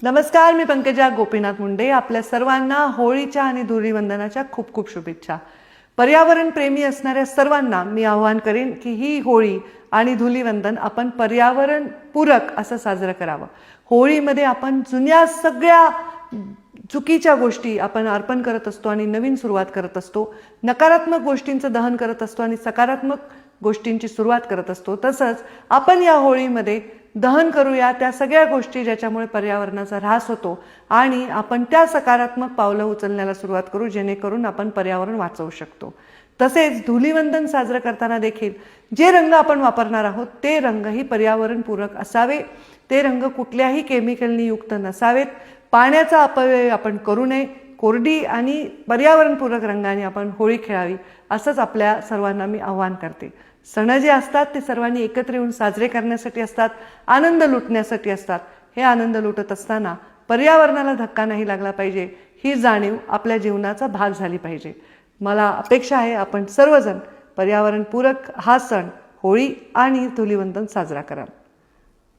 नमस्कार, मी पंकजा गोपीनाथ मुंडे. आपल्या सर्वांना होळीच्या आणि धुलीवंदनाच्या खूप खूप शुभेच्छा. पर्यावरण प्रेमी असणाऱ्या सर्वांना मी आवाहन करेन की ही होळी आणि धुलीवंदन आपण पर्यावरण पूरक असं साजरं करावं. होळीमध्ये आपण जुन्या सगळ्या चुकीच्या गोष्टी आपण अर्पण करत असतो आणि नवीन सुरुवात करत असतो. नकारात्मक गोष्टींचं दहन करत असतो आणि सकारात्मक गोष्टींची सुरुवात करत असतो. तसंच आपण या होळीमध्ये दहन करूया त्या सगळ्या गोष्टी ज्याच्यामुळे पर्यावरणाचा ऱ्हास होतो आणि आपण त्या सकारात्मक पावलं उचलण्याला सुरुवात करू, जेणेकरून आपण पर्यावरण वाचवू शकतो. तसेच धुलीवंदन साजरं करताना देखील जे रंग आपण वापरणार आहोत ते रंगही पर्यावरणपूरक असावे. ते रंग कुठल्याही केमिकलनी युक्त नसावेत. पाण्याचा अपव्यय आपण करू नये. कोरडी आणि पर्यावरणपूरक रंगाने आपण होळी खेळावी असंच आपल्या सर्वांना मी आवाहन करते. सण जे असतात ते सर्वांनी एकत्र येऊन साजरे करण्यासाठी असतात, आनंद लुटण्यासाठी असतात. हे आनंद लुटत असताना पर्यावरणाला धक्का नाही लागला पाहिजे ही जाणीव आपल्या जीवनाचा भाग झाली पाहिजे. मला अपेक्षा आहे आपण सर्वजण पर्यावरणपूरक हा सण होळी आणि धुलीवंदन साजरा कराल.